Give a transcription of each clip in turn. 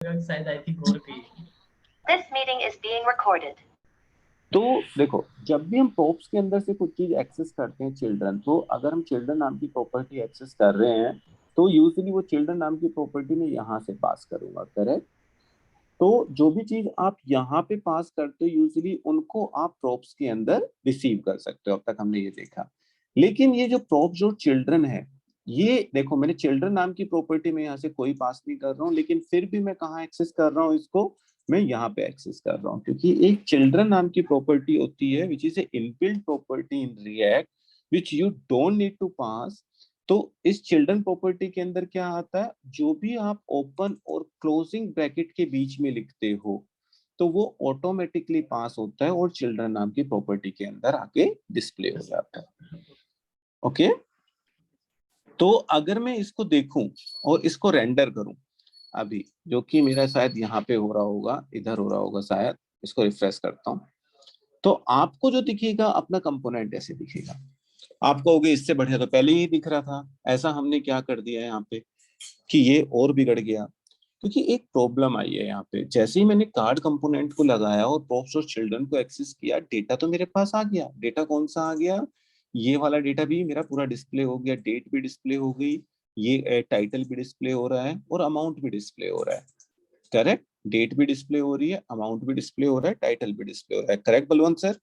शायद I think और कहीं। This meeting is being recorded. तो देखो, जब भी हम प्रोप्स के अंदर से कुछ चीज एक्सेस करते हैं चिल्ड्रन, तो अगर हम चिल्ड्रन नाम की प्रॉपर्टी एक्सेस कर रहे हैं तो यूजुअली वो चिल्ड्रन नाम की प्रॉपर्टी में यहाँ से पास करूंगा, करेक्ट। तो जो भी चीज आप यहाँ पे पास करते हो यूजुअली उनको आप प्रोप्स के अंदर रिसीव कर सकते हो, अब तक हमने ये देखा। लेकिन ये जो प्रोप जो चिल्ड्रन है, ये देखो मैंने चिल्ड्रन नाम की प्रॉपर्टी में यहाँ से कोई पास नहीं कर रहा हूँ, लेकिन फिर भी मैं कहाँ एक्सेस कर रहा हूँ इसको, मैं यहाँ पे एक्सेस कर रहा हूँ, क्योंकि एक चिल्ड्रन नाम की प्रॉपर्टी होती है which is a inbuilt property in React which you don't need to pass. तो इस चिल्ड्रन प्रॉपर्टी के अंदर क्या आता है, जो भी आप ओपन और क्लोजिंग ब्रैकेट के बीच में लिखते हो तो वो ऑटोमेटिकली पास होता है और चिल्ड्रन नाम की प्रॉपर्टी के अंदर आके डिस्प्ले हो जाता है। ओके, तो अगर मैं इसको देखूं और इसको रेंडर करूं अभी, जो कि मेरा शायद यहाँ पे हो रहा होगा, इधर हो रहा होगा शायद, इसको रिफ्रेश करता हूँ, तो आपको जो दिखेगा अपना कंपोनेंट ऐसे दिखेगा। आप कहोगे इससे बढ़िया तो पहले ही दिख रहा था, ऐसा हमने क्या कर दिया है यहाँ पे कि ये और बिगड़ गया। क्योंकि एक प्रॉब्लम आई है यहाँ पे, जैसे ही मैंने कार्ड कंपोनेंट को लगाया और प्रॉप्स और चिल्ड्रन को एक्सेस किया, डेटा तो मेरे पास आ गया। डेटा कौन सा आ गया, ये वाला डेटा भी मेरा पूरा डिस्प्ले हो गया, डेट भी डिस्प्ले हो गई, ये टाइटल भी डिस्प्ले हो रहा है और अमाउंट भी डिस्प्ले हो रहा है, करेक्ट। डेट भी डिस्प्ले हो रही है, अमाउंट भी डिस्प्ले हो रहा है, टाइटल भी डिस्प्ले हो रहा है, correct Balwant sir.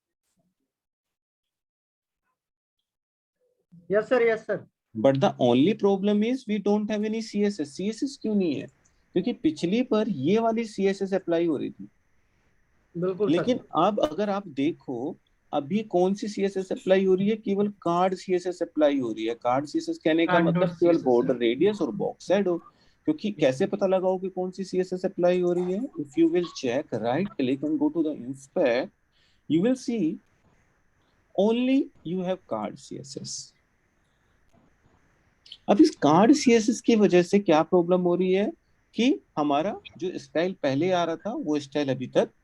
Yes sir, yes sir. But the only problem is we don't have any CSS. CSS क्यों नहीं है, क्योंकि पिछली पर ये वाली सीएसएस अप्लाई हो रही थी, बिल्कुल सर। लेकिन अब अगर आप देखो अभी कौन सी सीएसएस अप्लाई हो रही है, केवल कार्ड सीएसएस अप्लाई हो रही है। कार्ड सीएसएस कहने का कार्ड मतलब डॉट केवल सीएसएस बॉर्डर रेडियस और बॉक्स साइड हो। क्योंकि कैसे पता लगाओ कि कौन सी सीएसएस अप्लाई हो रही है, if you will check right click and go to the inspect, you will see only you have card css। अब इस कार्ड सीएसएस की वजह से क्या प्रॉब्लम हो रही है कि हमारा जो स्टाइल पहले आ रहा था वो स्टाइल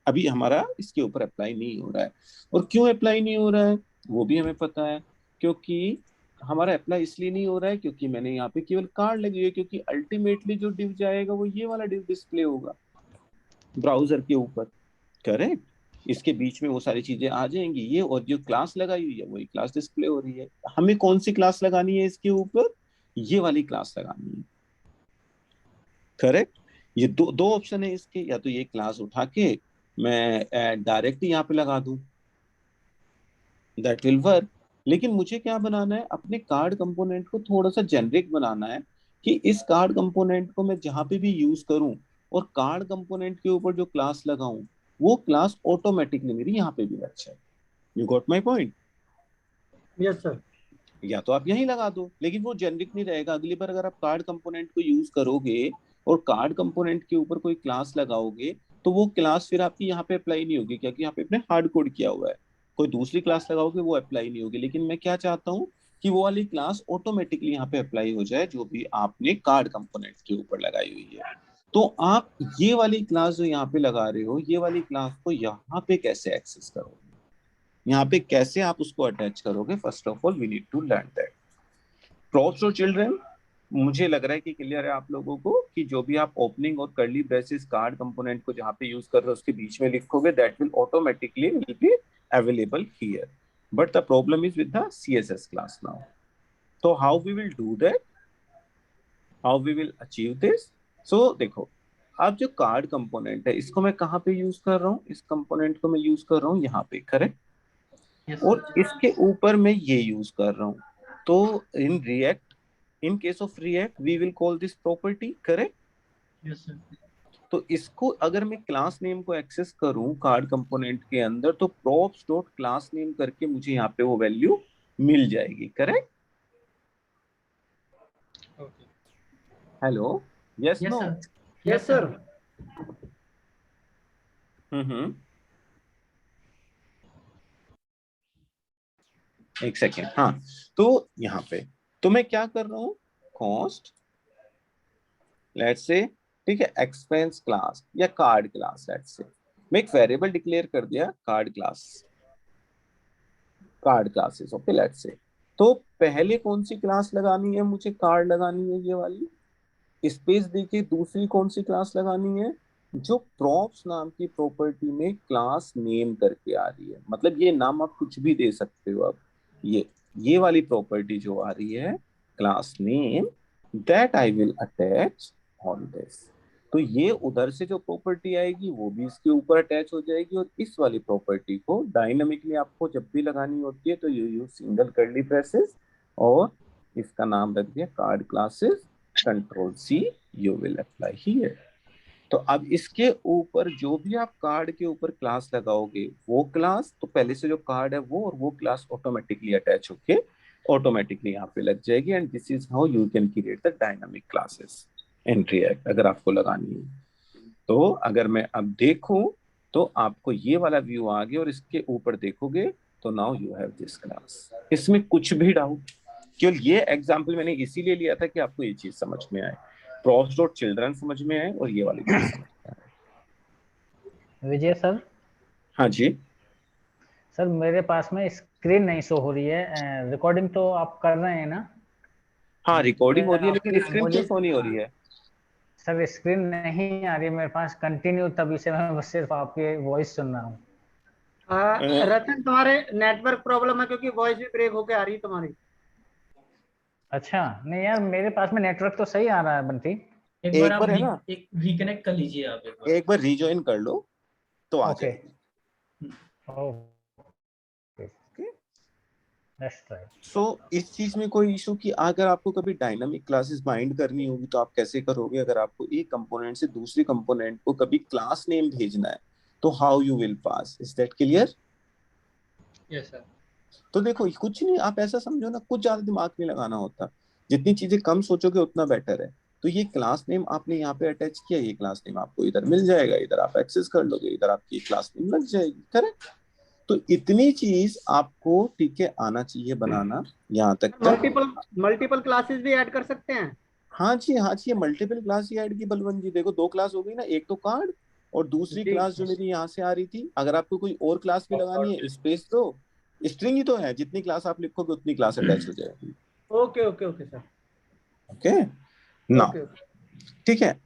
अभी हमारा इसके ऊपर अप्लाई नहीं हो रहा है। और क्यों अप्लाई नहीं हो रहा है वो भी हमें पता है, क्योंकि हमारा अप्लाई इसलिए नहीं हो रहा है क्योंकि मैंने यहाँ पे केवल कार्ड लगी हुई है। क्योंकि अल्टीमेटली जो डिव जाएगा वो ये वाला डिव डिस्प्ले होगा ब्राउजर के ऊपर, करेक्ट। इसके बीच में वो सारी चीजें आ जाएंगी, ये और जो क्लास लगाई हुई है वही क्लास डिस्प्ले हो रही है। हमें कौन सी क्लास लगानी है इसके ऊपर, ये वाली क्लास लगानी है, करेक्ट। ये दो दो ऑप्शन है इसके, या तो ये क्लास उठा के मैं डायरेक्ट यहाँ पे लगा दूं, दैट विल वर्क। लेकिन मुझे क्या बनाना है, अपने कार्ड कंपोनेंट को थोड़ा सा जेनरिक बनाना है कि इस कार्ड कंपोनेंट को मैं जहां पे भी यूज करूं और कार्ड कंपोनेंट के ऊपर जो क्लास लगाऊं वो क्लास ऑटोमेटिकली मेरी यहाँ पे भी लग जाए। You got my point. Yes sir. या तो आप यहीं लगा दो, लेकिन वो जेनरिक नहीं रहेगा। अगली बार अगर आप कार्ड कंपोनेंट को यूज करोगे और कार्ड कंपोनेंट के ऊपर कोई क्लास लगाओगे तो वो क्लास फिर आपकी यहाँ पे अप्लाई नहीं होगी, क्योंकि यहाँ पे आपने हार्ड कोड किया हुआ है। कोई दूसरी क्लास लगाओगे वो अप्लाई नहीं होगी। लेकिन मैं क्या चाहता हूँ कि वो वाली क्लास ऑटोमेटिकली यहाँ पे अप्लाई हो जाए जो भी आपने कार्ड कंपोनेंट के ऊपर लगाई हुई है। तो आप ये वाली क्लास जो यहाँ पे लगा रहे हो, ये वाली क्लास को यहाँ पे कैसे एक्सेस करोगे, यहाँ पे कैसे आप उसको अटैच करोगे, first of all we need to learn that. Props और चिल्ड्रन मुझे लग रहा है कि क्लियर है आप लोगों को कि जो भी आप ओपनिंग और कर्ली ब्रेसेस कार्ड कंपोनेंट को जहां पे यूज कर रहे हो उसके बीच में लिखोगे that will automatically will be available here. But the problem is with the CSS class now. तो how we will do that, how we will achieve this. So देखो, अब जो कार्ड कंपोनेंट है इसको मैं कहाँ पे यूज कर रहा हूँ, इस कंपोनेंट को मैं यूज कर रहा हूँ यहाँ पे, करेक्ट। यस और सर। इसके ऊपर मैं ये यूज कर रहा हूँ। तो in React, in case of React we will call this property, correct. Yes sir. तो इसको अगर मैं क्लास नेम को एक्सेस करूं कार्ड कंपोनेंट के अंदर तो props डॉट क्लास नेम करके मुझे यहाँ पे वो वैल्यू मिल जाएगी, correct. Okay. Hello, yes yes no. Sir. Yes yes sir. Sir. Hmm, एक सेकेंड, हाँ। तो यहाँ पे तो मैं क्या कर रहा हूँ, कॉस्ट लेट्स से, ठीक है, एक्सपेंस क्लास या कार्ड क्लास लेट्स से, मैं एक वेरिएबल डिक्लेयर कर दिया card class, card classes, okay let's say. तो पहले कौन सी क्लास लगानी है मुझे, कार्ड लगानी है ये वाली, स्पेस देके दूसरी कौन सी क्लास लगानी है, जो प्रॉप्स नाम की प्रॉपर्टी में क्लास नेम करके आ रही है। मतलब ये नाम आप कुछ भी दे सकते हो। अब ये वाली प्रॉपर्टी जो आ रही है class name, that I will attach on this. तो ये उधर से जो प्रॉपर्टी आएगी वो भी इसके ऊपर अटैच हो जाएगी, और इस वाली प्रॉपर्टी को डायनामिकली आपको जब भी लगानी होती है तो you use single curly braces, और इसका नाम रख दिया card classes, control C, you will apply here. तो अब इसके ऊपर जो भी आप कार्ड के ऊपर क्लास लगाओगे वो क्लास, तो पहले से जो कार्ड है वो और वो क्लास ऑटोमेटिकली अटैच होके ऑटोमेटिकली यहाँ पे लग जाएगी। And this is how you can create the dynamic classes in React, अगर आपको लगानी है। तो अगर मैं अब देखूं तो आपको ये वाला व्यू आ गया, और इसके ऊपर देखोगे तो now you have this class. इसमें कुछ भी डाउट? केवल ये एग्जांपल मैंने इसीलिए लिया था कि आपको ये चीज समझ में आए, प्रॉप्स डॉट चिल्ड्रन समझ में आए और ये वाली चीज समझ में आए। विजय सर, हाँ जी। सर मेरे पास में स्क्रीन नहीं शो हो रही है। रिकॉर्डिंग तो आप कर रहे हैं ना? हाँ रिकॉर्डिंग हो रही है, लेकिन आपकी स्क्रीन क्यों मुझे शो नहीं हो रही है? सर स्क्रीन नहीं आ रही है मेरे पास कंटिन्यू, तभी से मैं बस सिर्फ आपकी वॉइस सुन रहा हूँ। रतन, तुम्हारे नेटवर्क प्रॉब्लम है, क्योंकि वॉइस भी ब्रेक होके आ रही है तुम्हारी। अच्छा, नहीं यार मेरे पास में नेटवर्क तो सही आ रहा है बंटी। एक बार एक आप बार है ना, एक रिकनेक्ट कर लीजिए आप एक बार। एक बार रिजॉइन कर लो तो आ ओके, जाएगी। Let's try. सो इस चीज में कोई इशू कि अगर आपको कभी डायनामिक क्लासेस बाइंड करनी होगी तो आप कैसे करोगे? अगर आपको एक कंपोनेंट से दूसरी कंपोनेंट को कभी क्लास नेम भेजना है तो how you will pass, is that clear? Yes sir. तो देखो कुछ नहीं, आप ऐसा समझो ना, कुछ ज्यादा दिमाग नहीं लगाना होता, जितनी चीजें कम सोचोगे उतना बेटर है। तो ये क्लास नेम आपने यहाँ पे अटैच किया, ये क्लास नेम आपको इधर मिल जाएगा, इधर आप एक्सेस कर लोगे, इधर आपकी क्लास नेम लग जाएगी, करेक्ट? तो इतनी चीज आपको ठीक है आना चाहिए बनाना, यहाँ तक का। मल्टीपल मल्टीपल क्लासेस भी ऐड कर सकते हैं। हाँ जी, हाँ जी, ये मल्टीपल क्लास ही ऐड की बलवंत जी। देखो दो क्लास हो गई ना, एक तो कार्ड और दूसरी जी। क्लास जो मेरी यहाँ से आ रही थी। अगर आपको कोई और क्लास भी लगानी है, स्पेस दो, स्ट्रिंग ही तो है, जितनी क्लास आप लिखोगे उतनी क्लास अटैच हो जाएगी। Okay okay okay sir. Okay now, okay. ठीक है।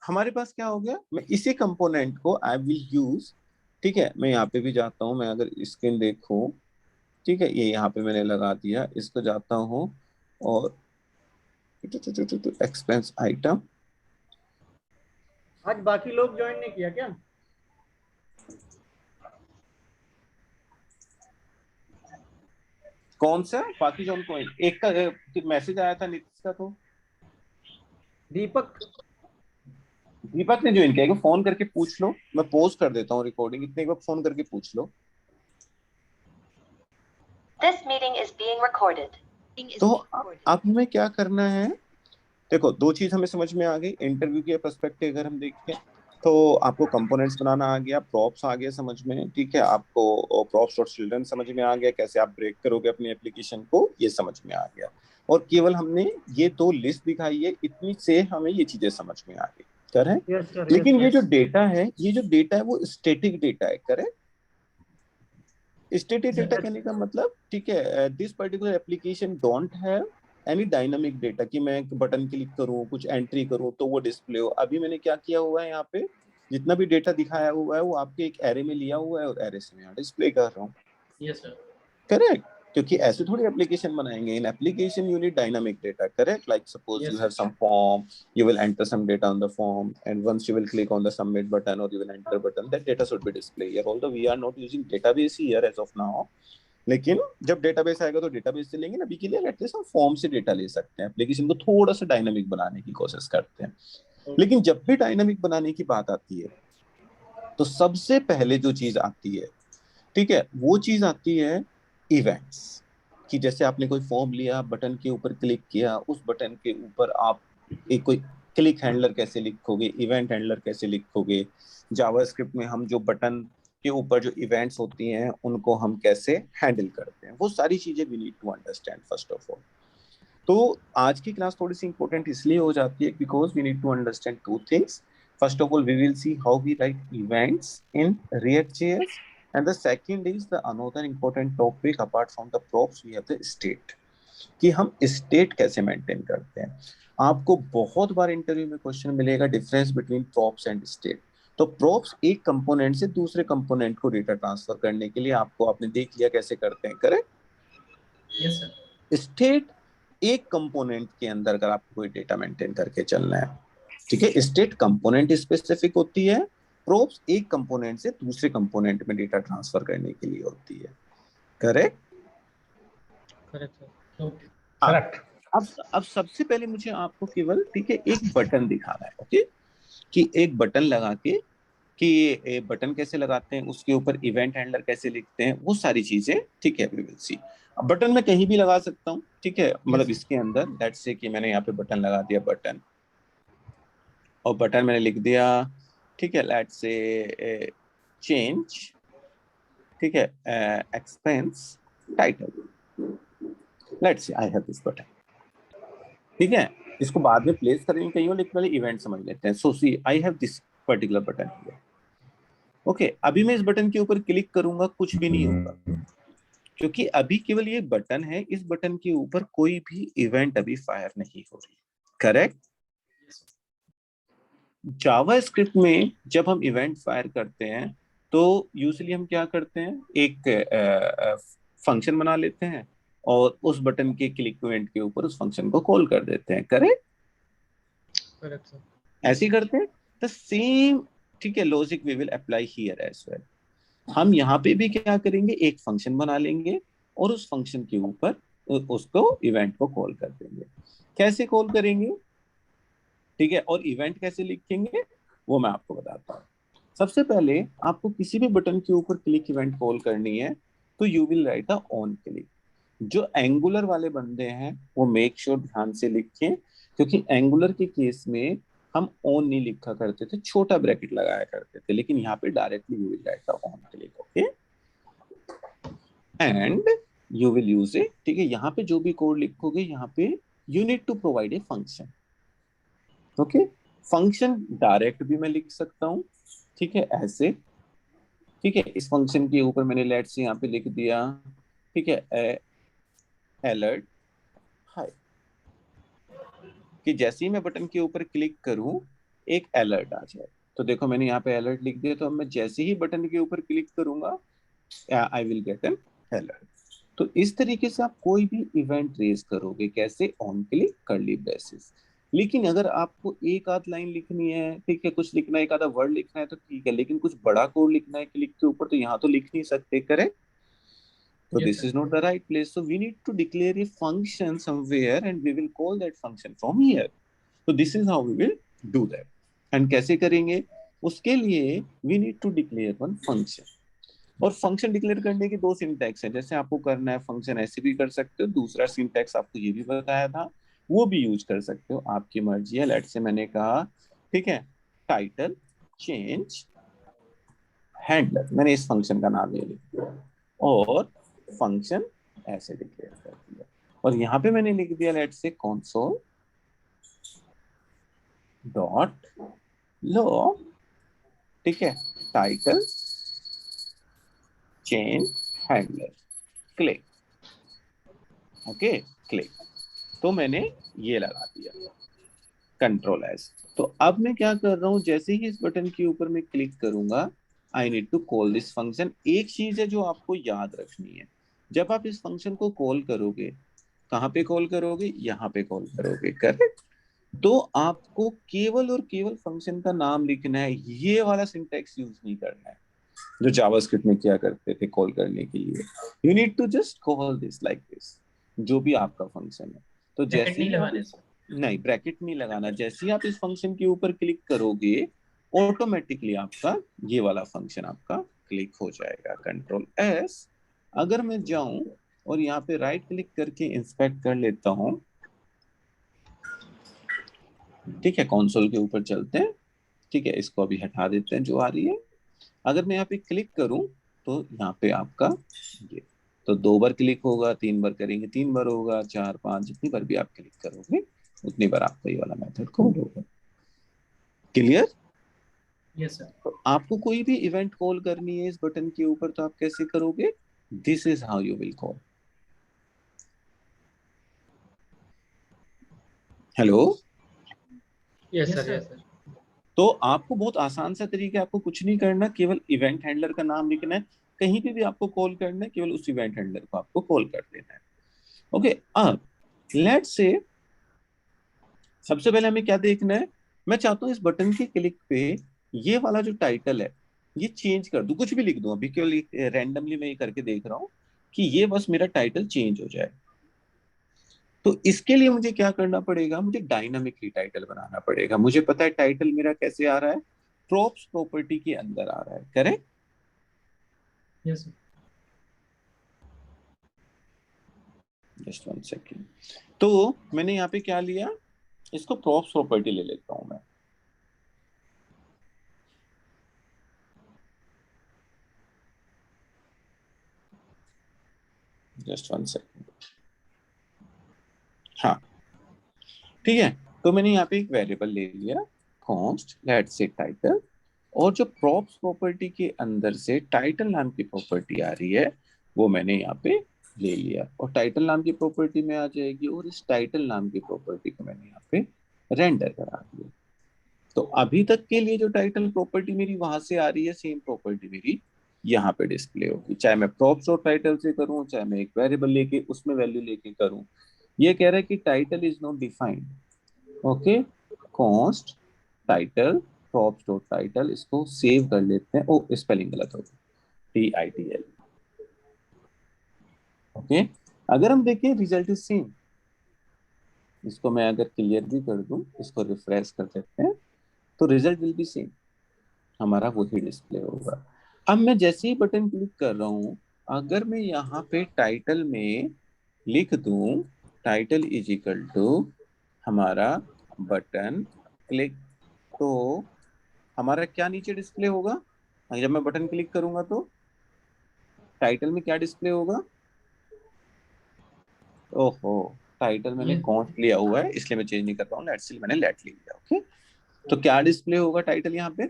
हमारे पास क्या हो गया, मैं इसी कंपोनेंट को आई विल यूज, ठीक है। मैं यहाँ पे भी जाता हूँ, मैं अगर स्क्रीन देखूं, ठीक है, ये यहाँ पे मैंने लगा दिया, इसको जाता हूँ और एक्सपेंस आइटम, आज बाकी लोग ज्वाइन नहीं किया क्या? कौन सा बाकी जॉन को एक का मैसेज आया था नीतीश का, तो दीपक। दीपक ने ज्वाइन किया है, फोन करके पूछ लो, मैं पोस्ट कर देता हूँ रिकॉर्डिंग, इतने एक बार फोन करके पूछ लो। This meeting is being recorded. तो अब हमें क्या करना है, देखो दो चीज हमें समझ में आ गई इंटरव्यू के पर्सपेक्टिव अगर हम देखें तो। आपको कंपोनेंट्स बनाना आ गया, प्रॉप्स आ गया समझ में, ठीक है, आपको प्रॉप्स और चिल्ड्रन समझ में आ गया, कैसे आप ब्रेक करोगे अपनी एप्लीकेशन को ये समझ में आ गया। और केवल हमने ये दो लिस्ट दिखाई है, इतनी से हमें ये चीजें समझ में आ गई, करेक्ट? Yes sir. लेकिन ये जो डेटा है, ये जो डेटा है वो स्टैटिक डेटा है, करेक्ट? स्टैटिक डेटा कहने का मतलब, ठीक है, this particular application don't have any dynamic data कि मैं एक बटन क्लिक करूं, कुछ एंट्री करूं तो वो डिस्प्ले हो। अभी मैंने क्या किया हुआ है, यहाँ पे जितना भी डेटा दिखाया हुआ है वो आपके एक एरे में लिया हुआ है और एरे से मैं यहाँ डिस्प्ले कर रहा हूँ, यस सर। करेक्ट? क्योंकि ऐसे थोड़ी एप्लीकेशन बनाएंगे, in application you need dynamic data, correct? Like suppose Yes, you have sir. some form, you will enter some data on the form, and once you will click on the submit button or you will enter button, that data should be displayed here. Although we are not using database here as of now, लेकिन जब database आएगा तो database से लेंगे ना, अभी के लिए एटलीस्ट हम फॉर्म से डेटा ले सकते हैं, एप्लीकेशन को थोड़ा सा डायनामिक बनाने की कोशिश करते हैं। लेकिन जब भी डायनामिक बनाने की बात आती है तो सबसे पहले जो चीज आती है, ठीक है, वो चीज आती है इवेंट्स। कि जैसे आपने कोई फॉर्म लिया, बटन के ऊपर क्लिक किया, उस बटन के ऊपर आप एक कोई क्लिक हैंडलर कैसे लिखोगे, इवेंट हैंडलर कैसे लिखोगे, जावास्क्रिप्ट में हम जो बटन के ऊपर जो इवेंट्स होती हैं उनको हम कैसे हैंडल करते हैं, वो सारी चीजें we need to understand first of all. तो आज की क्लास थोड़ी सी इंपॉर्टेंट इसलिए हो जाती है because we need to understand two things. First of all we will see how we write events in React.js, and the second is the another important topic apart from the props we have the state, कि हम state कैसे maintain करते हैं। आपको बहुत बार interview में question मिलेगा difference between props and state. तो प्रोप्स एक कंपोनेंट से दूसरे कंपोनेंट को डेटा ट्रांसफर करने के लिए आपको, आपने देख लिया कैसे करते हैं, करेक्ट। Yes sir. स्टेट एक कंपोनेंट के अंदर अगर आपको कोई डेटा मेंटेन करके चलना है, ठीक है, स्टेट कंपोनेंट स्पेसिफिक होती है, प्रोप्स एक कंपोनेंट से दूसरे कंपोनेंट में डेटा ट्रांसफर करने के लिए होती है, correct. Correct sir. Okay. Correct. अब सबसे पहले मुझे आपको केवल, ठीक है, एक बटन दिखाना है, ओके, कि एक बटन लगा के, कि ये बटन कैसे लगाते हैं, उसके ऊपर इवेंट हैंडलर कैसे लिखते हैं, वो सारी चीजें, ठीक है, वी विल सी। अब बटन मैं कहीं भी लगा सकता हूँ, ठीक है, मतलब इसके अंदर लेट्स से कि मैंने यहाँ पे बटन लगा दिया, बटन, और बटन मैंने लिख दिया, ठीक है, लेट्स से चेंज, ठीक है, expense title, let's say I have this button, ठीक है। इसको बाद में प्लेस करेंगे कहीं और, लेकिन पहले इवेंट समझ लेते हैं। So see I have this particular button, okay. अभी मैं इस बटन के ऊपर क्लिक करूंगा, कुछ भी नहीं होगा, क्योंकि अभी केवल ये बटन है, इस बटन के ऊपर कोई भी इवेंट अभी फायर नहीं हो रही, करेक्ट। जावास्क्रिप्ट में जब हम इवेंट फायर करते हैं तो यूजुअली हम क्या करते हैं, एक फंक्शन बना लेते हैं और उस बटन के क्लिक इवेंट के ऊपर उस फंक्शन को कॉल कर देते हैं, करेक्ट। Correct sir. ऐसे ही करते हैं। द सेम, ठीक है, logic we will apply here as well. हम यहाँ पे भी क्या करेंगे, एक फंक्शन बना लेंगे और उस फंक्शन के ऊपर उसको इवेंट को कॉल कर देंगे। कैसे कॉल करेंगे, ठीक है, और इवेंट कैसे लिखेंगे वो मैं आपको बताता हूँ। सबसे पहले आपको किसी भी बटन के ऊपर क्लिक इवेंट कॉल करनी है तो you will write a on click. जो एंगुलर वाले बंदे हैं वो मेक श्योर ध्यान से लिखें, क्योंकि एंगुलर के केस में हम ऑन नहीं लिखा करते थे, छोटा ब्रैकेट लगाया करते थे, लेकिन यहाँ पे directly you will write the on click, okay, and you will use it, ठीक है। यहाँ पे जो भी कोड लिखोगे, यहाँ पे you need to provide a function, okay. Function direct भी मैं लिख सकता हूँ, ठीक है, ऐसे, ठीक है। इस फंक्शन के ऊपर मैंने लेट्स यहाँ पे लिख दिया, ठीक है, अलर्ट हाय, कि जैसे ही मैं बटन के ऊपर क्लिक करूं एक अलर्ट आ जाए। तो देखो मैंने यहाँ पे अलर्ट लिख दिया, तो अब मैं जैसे ही बटन के ऊपर क्लिक करूंगा I will get an alert. तो इस तरीके से आप कोई भी इवेंट रेज करोगे, कैसे, ऑन क्लिक कर्ली ब्रेसेस। लेकिन अगर आपको एक आध लाइन लिखनी है, ठीक है, कुछ लिखना है, एक आधा वर्ड लिखना है तो ठीक है, लेकिन कुछ बड़ा कोड लिखना है क्लिक के ऊपर तो यहाँ तो लिख नहीं सकते, correct. So Yes, this sir. is not the right place. So we need to declare a function somewhere and we will call that function from here. So this is how we will do that. And कैसे करेंगे, उसके लिए we need to declare one function. और function declare करने के दो syntax है, जैसे आपको करना है फंक्शन ऐसे भी कर सकते हो, दूसरा सिंटैक्स आपको ये भी बताया था वो भी यूज कर सकते हो, आपकी मर्जी है। लेट से मैंने कहा, ठीक है, टाइटल चेंज हैंडलर, मैंने इस फंक्शन का नाम ये लिख दिया और फंक्शन ऐसे डिक्लेयर कर दिया, और यहाँ पे मैंने लिख दिया लेट से console डॉट लो, ठीक है, title change handler click, okay, click. तो मैंने ये लगा दिया कंट्रोल एस। तो अब मैं क्या कर रहा हूँ, जैसे ही इस बटन के ऊपर मैं क्लिक करूंगा I need to call this function. एक चीज है जो आपको याद रखनी है, जब आप इस फंक्शन को कॉल करोगे, कहाँ पे कॉल करोगे, यहाँ पे कॉल करोगे, करेक्ट। तो आपको केवल और केवल फंक्शन का नाम लिखना है, ये वाला सिंटैक्स यूज नहीं करना है जो जावास्क्रिप्ट में किया करते थे कॉल करने के लिए। You need to just call this like this, जो भी आपका फंक्शन है। तो ब्रैकेट जैसे नहीं ही आप लगाने सर। नहीं, ब्रैकेट नहीं लगाना, जैसे ही आप इस फंक्शन के ऊपर क्लिक करोगे ऑटोमेटिकली आपका ये वाला फंक्शन आपका क्लिक हो जाएगा, कंट्रोल एस। अगर मैं जाऊं और यहाँ पे राइट क्लिक करके इंस्पेक्ट कर लेता हूं, ठीक है, कंसोल के ऊपर चलते हैं, ठीक है, इसको अभी हटा देते हैं जो आ रही है। अगर मैं यहाँ पे क्लिक करूं तो यहाँ पे आपका ये, तो 2 बार क्लिक होगा, 3 बार करेंगे 3 बार होगा, 4 5 जितनी बार भी आप क्लिक करोगे उतनी बार आपका ये वाला मेथड कॉल होगा। क्लियर। Yes sir. तो आपको कोई भी इवेंट कॉल करनी है इस बटन के ऊपर तो आप कैसे करोगे, this is how you will call. Hello. Yes sir, yes sir. तो आपको बहुत आसान सा तरीका है, आपको कुछ नहीं करना, केवल इवेंट हैंडलर का नाम लिखना है, कहीं पे भी आपको कॉल करना है, केवल उस इवेंट हैंडलर को आपको कॉल कर देना है। ओके, अब लेट्स से सबसे पहले हमें क्या देखना है, मैं चाहता हूँ इस बटन के क्लिक पे ये वाला जो टाइटल है ये चेंज कर दूं, कुछ भी लिख दूं, अभी केवल रैंडमली मैं ये करके देख रहा हूँ कि ये बस मेरा टाइटल चेंज हो जाए। तो इसके लिए मुझे क्या करना पड़ेगा, मुझे डायनामिकली टाइटल बनाना पड़ेगा। मुझे पता है टाइटल मेरा कैसे आ रहा है, प्रॉप्स प्रॉपर्टी के अंदर आ रहा है, correct? Yes sir. Just one second. तो मैंने यहाँ पे क्या लिया, इसको प्रॉप्स प्रॉपर्टी ले लेता हूं मैं। Just one second. हाँ ठीक है, तो मैंने यहाँ पे एक वेरिएबल ले लिया कॉन्स्ट लेट्स से टाइटल, और जो प्रॉप्स प्रॉपर्टी के अंदर से टाइटल नाम की प्रॉपर्टी आ रही है वो मैंने यहाँ पे ले लिया, और टाइटल नाम की प्रॉपर्टी में आ जाएगी, और इस टाइटल नाम की प्रॉपर्टी को मैंने यहाँ पे रेंडर करा दिया। तो अभी तक के लिए जो टाइटल प्रॉपर्टी मेरी वहां से आ रही है, सेम प्रॉपर्टी मेरी यहाँ पे डिस्प्ले होगी, चाहे मैं प्रॉप्स और टाइटल से करूँ, चाहे मैं एक वेरिएबल लेके उसमें वैल्यू लेके करूँ। ये कह रहा है कि title is not defined, okay, const title props dot title, इसको सेव कर लेते हैं। ओ स्पेलिंग गलत हो गई, TITL। ओके, अगर हम देखें रिजल्ट इज सेम, इसको मैं अगर क्लियर भी कर दूं, इसको रिफ्रेश कर देते हैं, तो रिजल्ट विल बी सेम, हमारा वही डिस्प्ले होगा। अब मैं जैसे ही बटन क्लिक कर रहा हूं, अगर मैं यहाँ पे टाइटल में लिख दूं टाइटल इज इक्वल टू हमारा बटन क्लिक, तो हमारा क्या नीचे डिस्प्ले होगा, जब मैं बटन क्लिक करूंगा तो टाइटल में क्या डिस्प्ले होगा, ओहो टाइटल मैंने ये कॉन्स्ट लिया हुआ है इसलिए मैं चेंज नहीं कर रहा हूँ, लेट्स से मैंने लेट ले लिया। ओके, तो क्या डिस्प्ले होगा टाइटल यहाँ पे,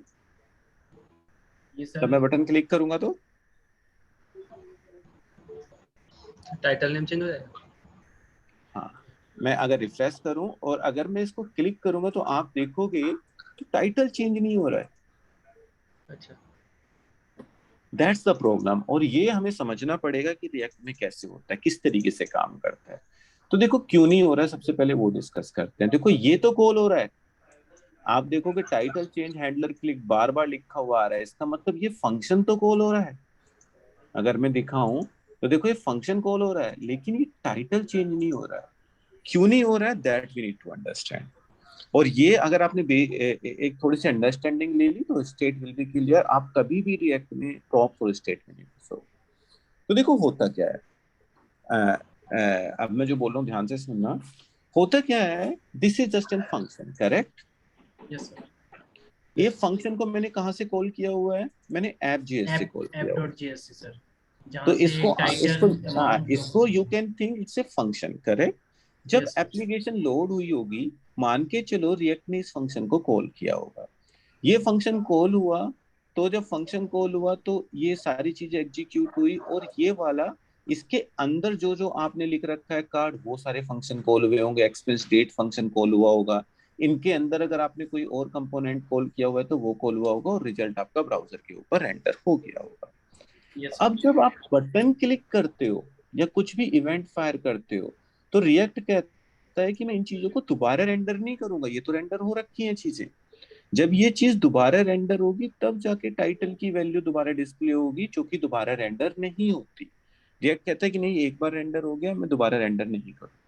सर, जब मैं बटन क्लिक करूंगा तो टाइटल नेम चेंज हो जाएगा। हाँ, मैं अगर रिफ्रेश करूं और अगर मैं इसको क्लिक करूंगा तो आप देखोगे तो टाइटल चेंज नहीं हो रहा है। अच्छा, दैट्स द प्रॉब्लम, और ये हमें समझना पड़ेगा कि रिएक्ट में कैसे होता है, किस तरीके से काम करता है। तो देखो क्यों नहीं हो रहा है, सबसे पहले वो डिस्कस करते हैं। देखो ये तो कॉल हो रहा है, आप देखोगे टाइटल चेंज हैंडलर क्लिक बार बार लिखा हुआ आ रहा है, इसका मतलब ये फंक्शन तो कॉल हो रहा है। अगर मैं दिखाऊं तो देखो ये फंक्शन कॉल हो रहा है, लेकिन ये टाइटल चेंज नहीं हो रहा है। क्यों नहीं हो रहा है, that we need to understand. और ये अगर आपने एक थोड़ी सी अंडरस्टैंडिंग ले ली तो स्टेट विल बी क्लियर, आप कभी भी रिएक्ट में प्रॉप्स और स्टेट में नहीं फंसोगे। तो देखो होता क्या है, अब मैं जो बोल रहा हूँ ध्यान से सुनना, होता क्या है, this is just an function, correct? Yes sir. ये फंक्शन को मैंने कहां से कॉल किया हुआ है, मैंने app.js से कॉल किया हुआ है। app.js सर, तो जहाँ से इसको टाइटल इसको you can think it's a function, correct? जब यस सर। एप्लीकेशन लोड हुई होगी, मान के चलो रिएक्ट ने इस फंक्शन को कॉल किया होगा, ये फंक्शन कॉल हुआ, तो जब फंक्शन कॉल हुआ तो ये सारी चीजें एग्जीक्यूट हुई, और ये वाला इसके अंदर जो जो आपने लिख रखा है कार्ड, वो सारे फंक्शन कॉल हुए होंगे, एक्सपेंस डेट फंक्शन कॉल हुआ होगा, इनके अंदर अगर आपने कोई और कंपोनेंट कॉल किया हुआ है तो वो कॉल हुआ होगा, और रिजल्ट आपका ब्राउजर के ऊपर रेंडर हो गया होगा। यस अब जब आप बटन क्लिक करते हो या कुछ भी इवेंट फायर करते हो, तो रिएक्ट कहता है कि मैं इन चीजों को दोबारा रेंडर नहीं करूंगा, ये तो रेंडर हो रखी हैं चीजें। जब ये चीज दोबारा रेंडर होगी तब जाके टाइटल की वैल्यू दोबारा डिस्प्ले होगी, जो कि दोबारा रेंडर नहीं होती। रिएक्ट कहता है कि नहीं, एक बार रेंडर हो गया, मैं दोबारा रेंडर नहीं करूँ।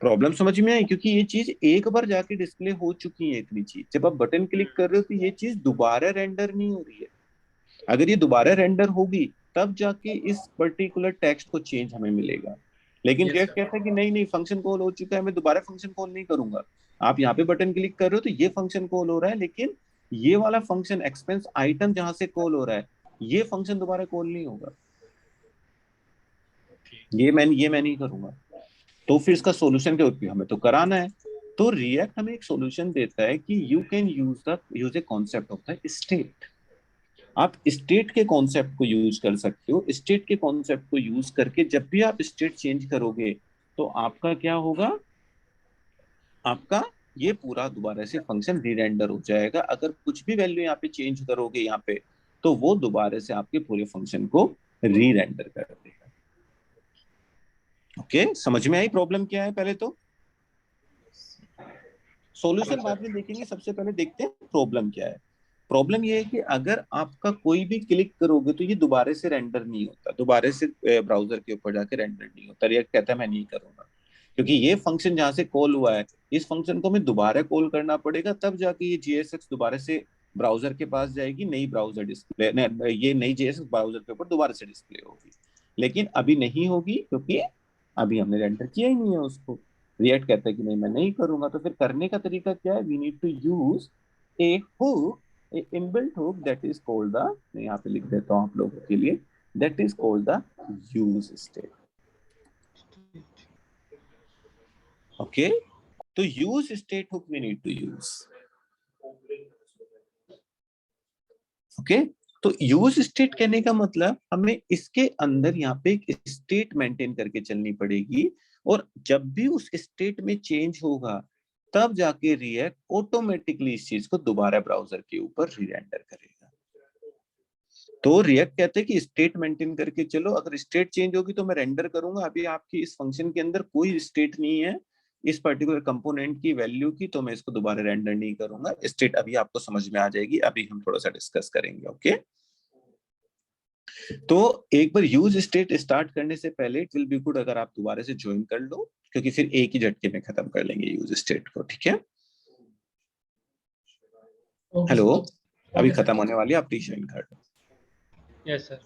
प्रॉब्लम समझ में आई, क्योंकि ये चीज एक बार जाके डिस्प्ले हो चुकी है, इतनी चीज जब आप बटन क्लिक कर रहे हो तो ये चीज दोबारा रेंडर नहीं हो रही है। अगर ये दोबारा रेंडर होगी तब जाके इस पर्टिकुलर टेक्स्ट को चेंज हमें मिलेगा। लेकिन Yes, रिएक्ट sir. कहता है कि नहीं नहीं, फंक्शन कॉल हो चुका है, मैं दोबारा फंक्शन कॉल नहीं करूंगा। आप यहाँ पे बटन क्लिक कर रहे हो तो ये फंक्शन कॉल हो रहा है, लेकिन ये वाला फंक्शन एक्सपेंस आइटम जहां से कॉल हो रहा है, ये फंक्शन दोबारा कॉल नहीं होगा, ये मैं नहीं करूंगा। तो फिर इसका सोल्यूशन क्या होती है, हमें तो कराना है। तो रिएक्ट हमें एक सोल्यूशन देता है कि you can use a concept of the state. आप स्टेट के कॉन्सेप्ट को यूज कर सकते हो। स्टेट के कॉन्सेप्ट को यूज करके जब भी आप स्टेट चेंज करोगे तो आपका क्या होगा, आपका ये पूरा दोबारा से फंक्शन रीरेंडर हो जाएगा। अगर कुछ भी वैल्यू यहाँ पे चेंज करोगे यहाँ पे, तो वो दोबारा से आपके पूरे फंक्शन को रीरेंडर कर देगा। ओके, समझ में आई प्रॉब्लम क्या है? पहले तो सॉल्यूशन बाद में देखेंगे, सबसे पहले देखते हैं प्रॉब्लम क्या है। प्रॉब्लम ये है कि अगर आपका कोई भी क्लिक करोगे तो ये दोबारा से रेंडर नहीं होता, दोबारा से ब्राउजर के ऊपर जाके रेंडर नहीं होता। रिएक्ट कहता है मैं नहीं करूंगा, क्योंकि ये फंक्शन जहां से कॉल हुआ है, इस फंक्शन को हमें दोबारा कॉल करना पड़ेगा, तब जाके ये JSX दोबारा से ब्राउजर के पास जाएगी, नई ब्राउजर डिस्प्ले, ये नई JSX ब्राउजर के ऊपर दोबारा से डिस्प्ले होगी। लेकिन अभी नहीं होगी, क्योंकि अभी हमने रेंडर किया ही नहीं है उसको। रिएक्ट कहता है कि नहीं मैं नहीं करूंगा। तो फिर करने का तरीका क्या है? We need to use a hook, a inbuilt hook that is called the, मैं यहाँ पे लिख देता हूँ आप लोगों के लिए, that is called the use state. Okay, तो use state hook we need to use. Okay, तो यूज स्टेट कहने का मतलब हमें इसके अंदर यहाँ पे एक स्टेट मेंटेन करके चलनी पड़ेगी, और जब भी उस स्टेट में चेंज होगा तब जाके रिएक्ट ऑटोमेटिकली इस चीज को दोबारा ब्राउजर के ऊपर रीरेंडर करेगा। तो रिएक्ट कहते हैं कि स्टेट मेंटेन करके चलो, अगर स्टेट चेंज होगी तो मैं रेंडर करूंगा। अभी आपकी इस फंक्शन के अंदर कोई स्टेट नहीं है इस पर्टिकुलर कंपोनेंट की वैल्यू की, तो मैं इसको दोबारा रेंडर नहीं करूंगा। स्टेट अभी आपको समझ में आ जाएगी, अभी हम थोड़ा सा डिस्कस करेंगे। ओके, तो एक बार यूज स्टेट स्टार्ट करने से पहले इट विल बी गुड अगर आप दोबारा से ज्वाइन कर लो, क्योंकि फिर एक ही झटके में खत्म कर लेंगे यूज स्टेट को। ठीक है, हेलो, अभी खत्म होने वाली है, आप रीज्वाइन कर लो। Yes sir.